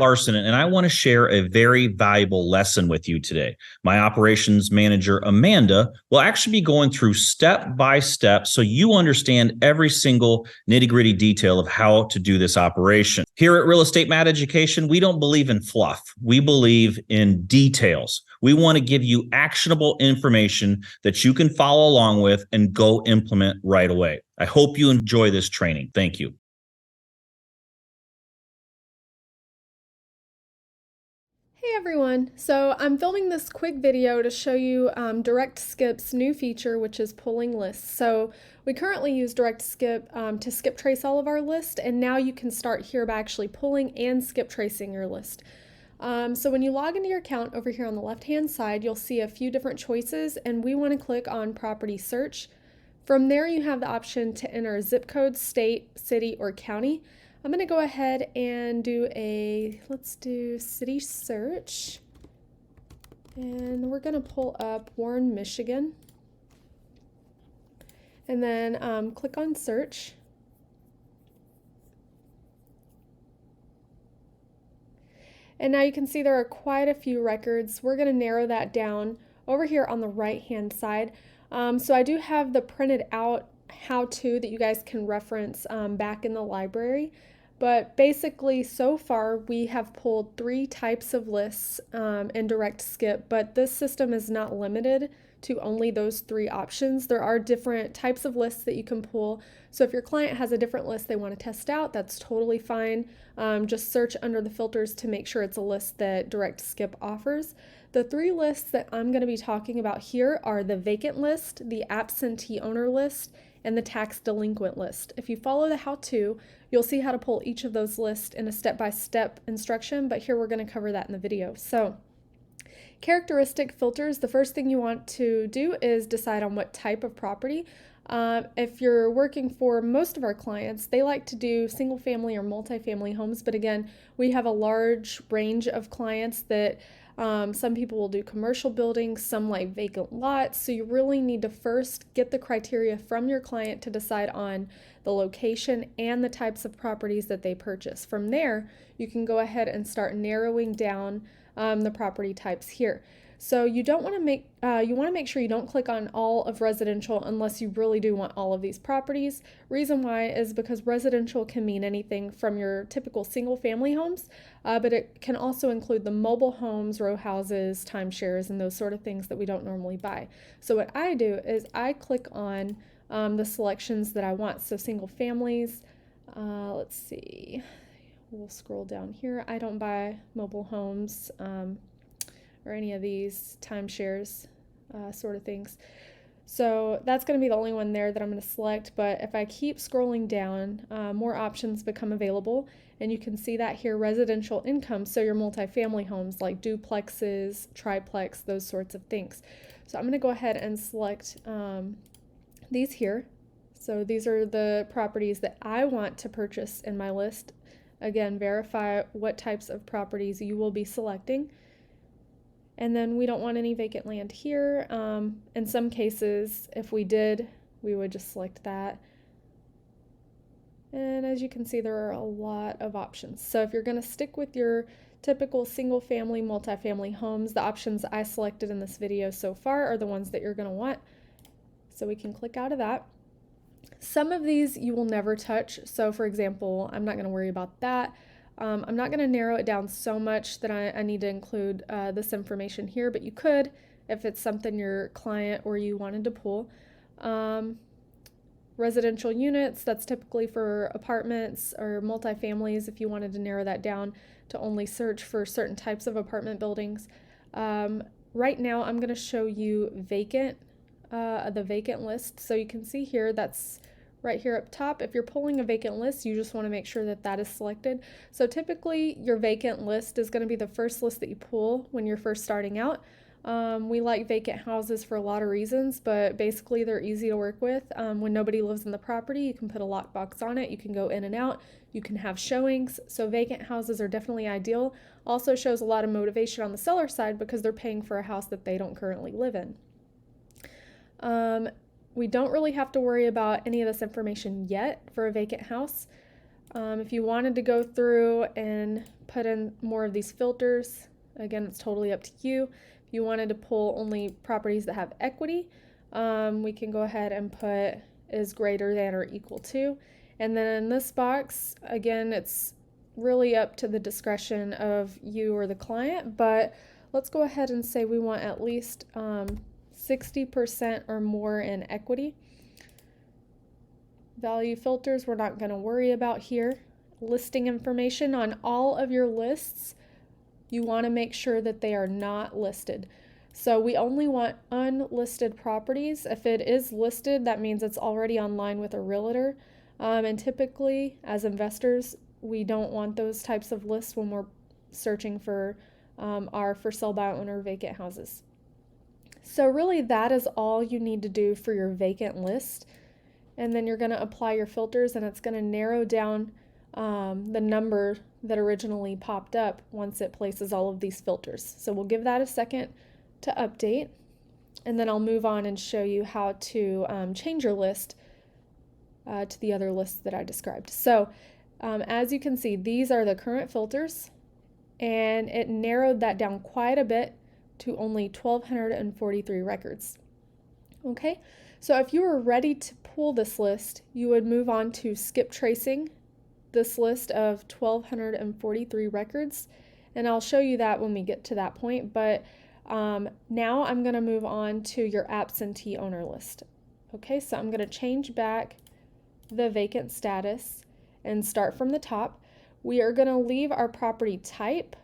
Larson, and I want to share a very valuable lesson with you today. My operations manager, Amanda, will actually be going through step by step so you understand every single nitty-gritty detail of how to do this operation. Here at Real Estate Mad Education, we don't believe in fluff. We believe in details. We want to give you actionable information that you can follow along with and go implement right away. I hope you enjoy this training. Thank you. Hey everyone, so I'm filming this quick video to show you Direct Skip's new feature, which is pulling lists. So we currently use Direct Skip to skip trace all of our lists, and now you can start here by actually pulling and skip tracing your list. So when you log into your account over here on the left hand side, you'll see a few different choices, and we want to click on Property Search. From there you have the option to enter zip code, state, city, or county. I'm going to go ahead and let's do city search, and we're going to pull up Warren, Michigan, and then click on search. And now you can see there are quite a few records. We're going to narrow that down over here on the right hand side. So I do have the printed out how-to that you guys can reference back in the library. But basically, so far, we have pulled 3 types of lists in Direct Skip, but this system is not limited to only those 3 options. There are different types of lists that you can pull. So if your client has a different list they want to test out, that's totally fine. Just search under the filters to make sure it's a list that Direct Skip offers. The 3 lists that I'm going to be talking about here are the vacant list, the absentee owner list, and the tax delinquent list. If you follow the how-to, you'll see how to pull each of those lists in a step-by-step instruction, but here we're going to cover that in the video. So, characteristic filters, the first thing you want to do is decide on what type of property. If you're working for most of our clients, they like to do single family or multifamily homes, but again, we have a large range of clients that some people will do commercial buildings, some like vacant lots, so you really need to first get the criteria from your client to decide on the location and the types of properties that they purchase. From there, you can go ahead and start narrowing down the property types here. So you don't want to make sure you don't click on all of residential unless you really do want all of these properties. Reason why is because residential can mean anything from your typical single family homes, but it can also include the mobile homes, row houses, timeshares, and those sort of things that we don't normally buy. So what I do is I click on the selections that I want. So single families, let's see, we'll scroll down here. I don't buy mobile homes or any of these timeshares sort of things. So that's going to be the only one there that I'm going to select, but if I keep scrolling down, more options become available, and you can see that here, residential income, so your multifamily homes like duplexes, triplex, those sorts of things. So I'm going to go ahead and select these here. So these are the properties that I want to purchase in my list. Again, verify what types of properties you will be selecting. And then we don't want any vacant land here. In some cases, if we did, we would just select that. And as you can see, there are a lot of options. So if you're going to stick with your typical single family, multifamily homes, the options I selected in this video so far are the ones that you're going to want. So we can click out of that. Some of these you will never touch. So for example, I'm not going to worry about that. I'm not going to narrow it down so much that I need to include this information here, but you could if it's something your client or you wanted to pull. Residential units, that's typically for apartments or multifamilies if you wanted to narrow that down to only search for certain types of apartment buildings. Right now I'm going to show you vacant, the vacant list. So you can see here that's right here up top. If you're pulling a vacant list, you just want to make sure that that is selected. So typically your vacant list is going to be the first list that you pull when you're first starting out. We like vacant houses for a lot of reasons, but basically they're easy to work with. When nobody lives in the property, you can put a lockbox on it, you can go in and out, you can have showings. So vacant houses are definitely ideal. Also shows a lot of motivation on the seller side because they're paying for a house that they don't currently live in. We don't really have to worry about any of this information yet for a vacant house. If you wanted to go through and put in more of these filters, again, it's totally up to you. If you wanted to pull only properties that have equity, we can go ahead and put is greater than or equal to. And then in this box, again, it's really up to the discretion of you or the client, but let's go ahead and say we want at least 60% or more in equity. Value filters we're not going to worry about here. Listing information on all of your lists, you want to make sure that they are not listed. So we only want unlisted properties. If it is listed, that means it's already online with a realtor. And typically, as investors, we don't want those types of lists when we're searching for our for sale by owner vacant houses. So really that is all you need to do for your vacant list. And then you're going to apply your filters, and it's going to narrow down the number that originally popped up once it places all of these filters. So we'll give that a second to update, and then I'll move on and show you how to change your list to the other lists that I described. So as you can see, these are the current filters, and it narrowed that down quite a bit to only 1,243 records. Okay, so if you were ready to pull this list, you would move on to skip tracing this list of 1,243 records, and I'll show you that when we get to that point. But now I'm going to move on to your absentee owner list. Okay, so I'm going to change back the vacant status and start from the top. We are going to leave our property type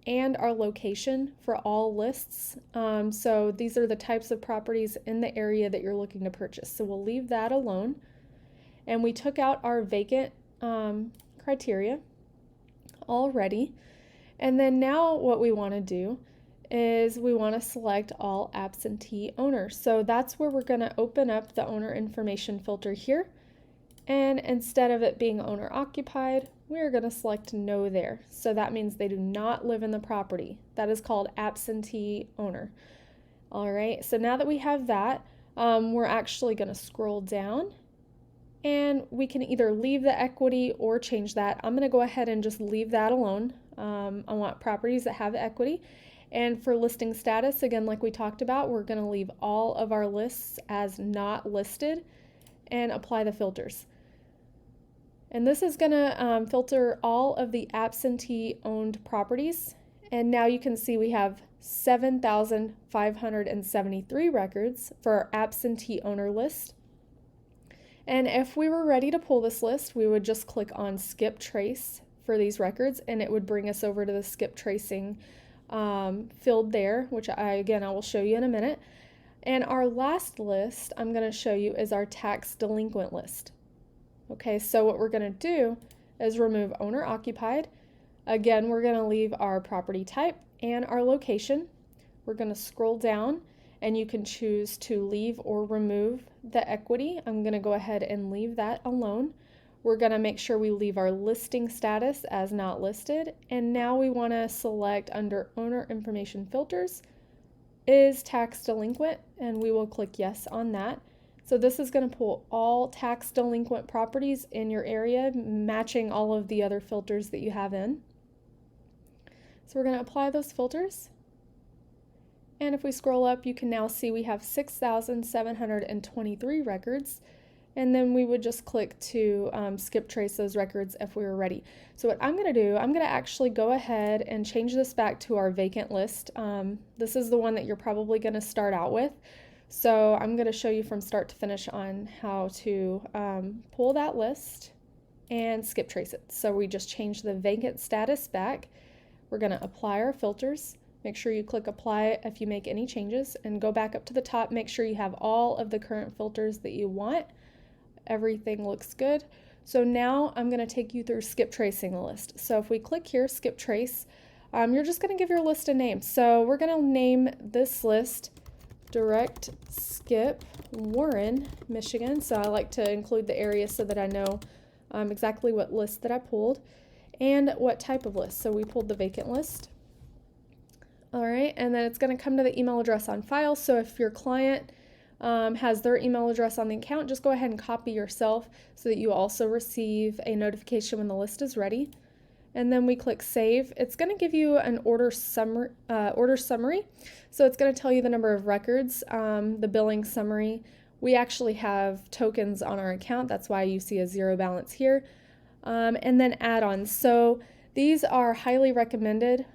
and our location for all lists. So these are the types of properties in the area that you're looking to purchase. So we'll leave that alone. And we took out our vacant criteria already. And then now what we want to do is we want to select all absentee owners. So that's where we're going to open up the owner information filter here. And instead of it being owner occupied, we're going to select no there. So that means they do not live in the property. That is called absentee owner. All right, so now that we have that, we're actually going to scroll down, and we can either leave the equity or change that. I'm going to go ahead and just leave that alone. I want properties that have equity. And for listing status, again, like we talked about, we're going to leave all of our lists as not listed and apply the filters. And this is going to filter all of the absentee owned properties. And now you can see we have 7,573 records for our absentee owner list. And if we were ready to pull this list, we would just click on skip trace for these records, and it would bring us over to the skip tracing field there, which I will show you in a minute. And our last list I'm going to show you is our tax delinquent list. Okay, so what we're going to do is remove owner occupied. Again, we're going to leave our property type and our location. We're going to scroll down, and you can choose to leave or remove the equity. I'm going to go ahead and leave that alone. We're going to make sure we leave our listing status as not listed. And now we want to select under owner information filters is tax delinquent, and we will click yes on that. So this is going to pull all tax delinquent properties in your area, matching all of the other filters that you have in. So we're going to apply those filters. And if we scroll up, you can now see we have 6,723 records. And then we would just click to skip trace those records if we were ready. So what I'm going to do, I'm going to actually go ahead and change this back to our vacant list. This is the one that you're probably going to start out with. So I'm going to show you from start to finish on how to pull that list and skip trace it. So we just change the vacant status back. We're going to apply our filters. Make sure you click apply if you make any changes, and go back up to the top. Make sure you have all of the current filters that you want. Everything looks good. So now I'm going to take you through skip tracing the list. So if we click here, skip trace, you're just going to give your list a name. So we're going to name this list Direct Skip Warren, Michigan. So I like to include the area so that I know exactly what list that I pulled and what type of list. So we pulled the vacant list. All right, and then it's going to come to the email address on file. So if your client has their email address on the account. Just go ahead and copy yourself so that you also receive a notification when the list is ready. And then we click save. It's going to give you an order summary. So it's going to tell you the number of records, the billing summary. We actually have tokens on our account. That's why you see a zero balance here. And then add-ons. So these are highly recommended.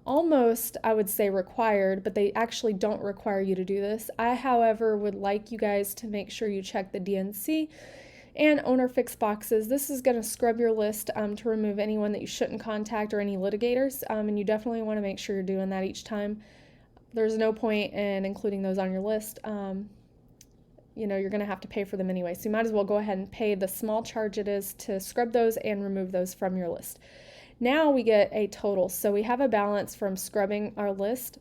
Almost, I would say, required, but they actually don't require you to do this. I, however, would like you guys to make sure you check the DNC and owner fix boxes. This is going to scrub your list to remove anyone that you shouldn't contact or any litigators, and you definitely want to make sure you're doing that each time. There's no point in including those on your list. You're going to have to pay for them anyway, so you might as well go ahead and pay the small charge it is to scrub those and remove those from your list. Now we get a total, so we have a balance from scrubbing our list.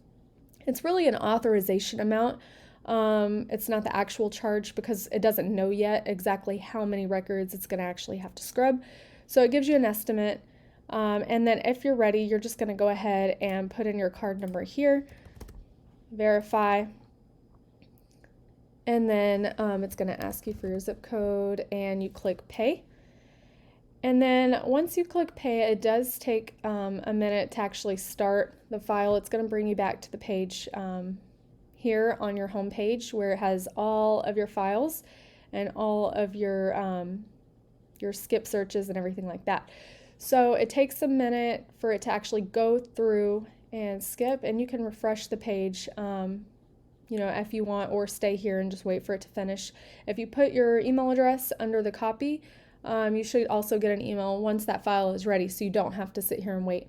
It's really an authorization amount. It's not the actual charge because it doesn't know yet exactly how many records it's going to actually have to scrub. So it gives you an estimate. And then if you're ready, you're just going to go ahead and put in your card number here, verify, and then it's going to ask you for your zip code, and you click pay. And then once you click pay, it does take a minute to actually start the file. It's going to bring you back to the page here on your home page where it has all of your files and all of your skip searches and everything like that. So it takes a minute for it to actually go through and skip, and you can refresh the page if you want, or stay here and just wait for it to finish. If you put your email address under the copy, you should also get an email once that file is ready, so you don't have to sit here and wait.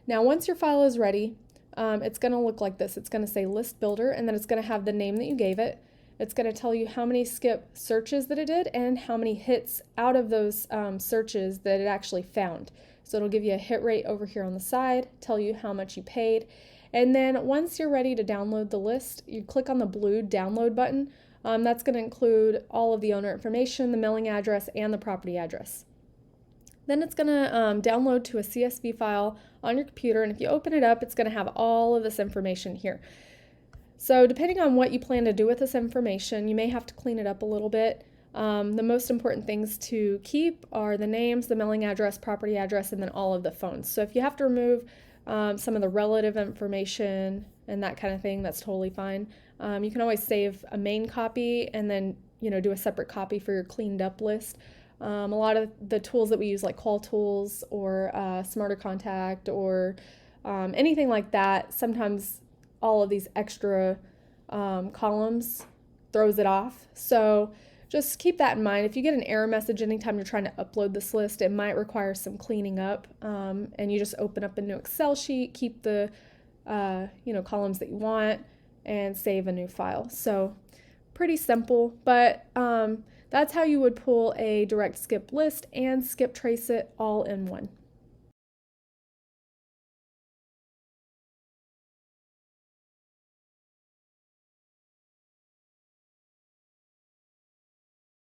Now, once your file is ready, it's going to look like this. It's going to say list builder, and then it's going to have the name that you gave it. It's going to tell you how many skip searches that it did and how many hits out of those searches that it actually found. So it'll give you a hit rate over here on the side, tell you how much you paid. And then once you're ready to download the list, you click on the blue download button. That's going to include all of the owner information, the mailing address, and the property address. Then it's going to download to a CSV file on your computer, and if you open it up, it's going to have all of this information here. So depending on what you plan to do with this information, you may have to clean it up a little bit. The most important things to keep are the names, the mailing address, property address, and then all of the phones. So if you have to remove some of the relative information and that kind of thing, that's totally fine. You can always save a main copy and then do a separate copy for your cleaned up list. A lot of the tools that we use, like Call Tools or Smarter Contact or anything like that, sometimes all of these extra columns throws it off. So just keep that in mind. If you get an error message anytime you're trying to upload this list, it might require some cleaning up, and you just open up a new Excel sheet, keep the columns that you want, and save a new file. So pretty simple, but that's how you would pull a direct skip list and skip trace it all in one.